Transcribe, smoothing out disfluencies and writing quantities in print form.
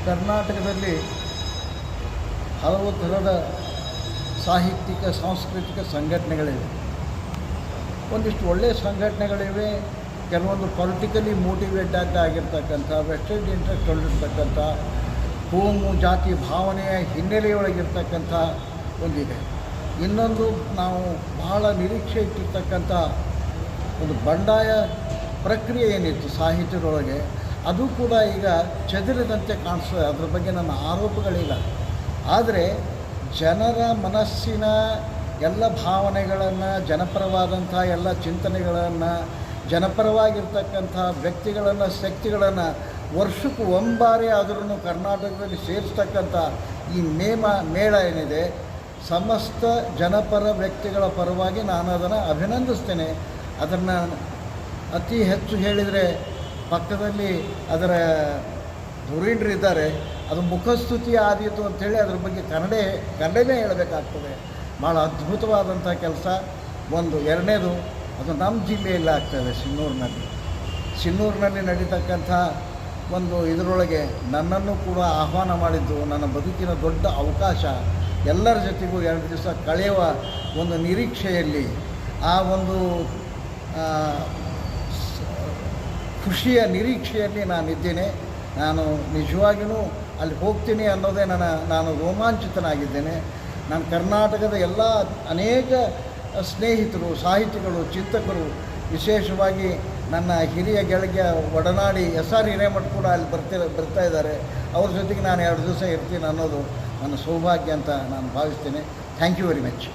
ಕರ್ನಾಟಕದಲ್ಲಿ ಹಲವು ಥರದ ಸಾಹಿತ್ಯಿಕ ಸಾಂಸ್ಕೃತಿಕ ಸಂಘಟನೆಗಳಿವೆ. ಒಂದಿಷ್ಟು ಒಳ್ಳೆಯ ಸಂಘಟನೆಗಳಿವೆ, ಕೆಲವೊಂದು ಪೊಲಿಟಿಕಲಿ ಮೋಟಿವೇಟೆಡ್ ಆಗಿರ್ತಕ್ಕಂಥ, ವೆಸ್ಟೆಡ್ ಇಂಟ್ರೆಸ್ಟ್ ಹೊಂದಿರತಕ್ಕಂಥ, ಕೋಮು ಜಾತಿ ಭಾವನೆಯ ಹಿನ್ನೆಲೆಯೊಳಗಿರ್ತಕ್ಕಂಥ ಒಂದಿದೆ. ಇನ್ನೊಂದು ನಾವು ಬಹಳ ನಿರೀಕ್ಷೆ ಇಟ್ಟಿರ್ತಕ್ಕಂಥ ಒಂದು ಬಂಡಾಯ ಪ್ರಕ್ರಿಯೆ ಏನಿತ್ತು ಸಾಹಿತ್ಯದೊಳಗೆ, ಅದು ಕೂಡ ಈಗ ಚದುರಿದಂತೆ ಕಾಣಿಸ್ತದೆ. ಅದ್ರ ಬಗ್ಗೆ ನನ್ನ ಆರೋಪಗಳಿಲ್ಲ. ಆದರೆ ಜನರ ಮನಸ್ಸಿನ ಎಲ್ಲ ಭಾವನೆಗಳನ್ನು, ಜನಪರವಾದಂಥ ಎಲ್ಲ ಚಿಂತನೆಗಳನ್ನು, ಜನಪರವಾಗಿರ್ತಕ್ಕಂಥ ವ್ಯಕ್ತಿಗಳನ್ನು, ಶಕ್ತಿಗಳನ್ನು ವರ್ಷಕ್ಕೆ ಒಂಬಾರಿ ಆದ್ರೂ ಕರ್ನಾಟಕದಲ್ಲಿ ಸೇರಿಸ್ತಕ್ಕಂಥ ಈ ಮೇಳ ಏನಿದೆ, ಸಮಸ್ತ ಜನಪರ ವ್ಯಕ್ತಿಗಳ ಪರವಾಗಿ ನಾನು ಅದನ್ನು ಅಭಿನಂದಿಸ್ತೇನೆ. ಅದನ್ನು ಅತಿ ಹೆಚ್ಚು ಹೇಳಿದರೆ ಪಕ್ಕದಲ್ಲಿ ಅದರ ಧುರೀಣರಿದ್ದಾರೆ, ಅದು ಮುಖಸ್ತುತಿ ಆದೀತು ಅಂಥೇಳಿ ಅದ್ರ ಬಗ್ಗೆ ಕನ್ನಡನೇ ಹೇಳಬೇಕಾಗ್ತದೆ. ಭಾಳ ಅದ್ಭುತವಾದಂಥ ಕೆಲಸ. ಒಂದು ಎರಡನೇದು, ಅದು ನಮ್ಮ ಜಿಲ್ಲೆಯಲ್ಲಿ ಆಗ್ತದೆ, ಸಿನ್ನೂರಿನಲ್ಲಿ ನಡೀತಕ್ಕಂಥ ಒಂದು ಇದರೊಳಗೆ ನನ್ನನ್ನು ಕೂಡ ಆಹ್ವಾನ ಮಾಡಿದ್ದು ನನ್ನ ಬದುಕಿನ ದೊಡ್ಡ ಅವಕಾಶ. ಎಲ್ಲರ ಜೊತೆಗೂ 2 ದಿವಸ ಕಳೆಯುವ ಒಂದು ನಿರೀಕ್ಷೆಯಲ್ಲಿ, ಆ ಒಂದು ಖುಷಿಯ ನಿರೀಕ್ಷೆಯಲ್ಲಿ ನಾನಿದ್ದೇನೆ. ನಾನು ನಿಜವಾಗಿಯೂ ಅಲ್ಲಿ ಹೋಗ್ತೀನಿ ಅನ್ನೋದೇ ನಾನು ರೋಮಾಂಚಿತನಾಗಿದ್ದೇನೆ. ನಾನು ಕರ್ನಾಟಕದ ಎಲ್ಲ ಅನೇಕ ಸ್ನೇಹಿತರು, ಸಾಹಿತಿಗಳು, ಚಿಂತಕರು, ವಿಶೇಷವಾಗಿ ನನ್ನ ಹಿರಿಯ ಗೆಳತಿಯ ಒಡನಾಡಿ SR ಹಿರೇಮಠ್ ಕೂಡ ಅಲ್ಲಿ ಬರ್ತಾ ಇದ್ದಾರೆ. ಅವ್ರ ಜೊತೆಗೆ ನಾನು 2 ದಿವಸ ಇರ್ತೀನಿ ಅನ್ನೋದು ನನ್ನ ಸೌಭಾಗ್ಯ ಅಂತ ನಾನು ಭಾವಿಸ್ತೇನೆ. Thank you very much.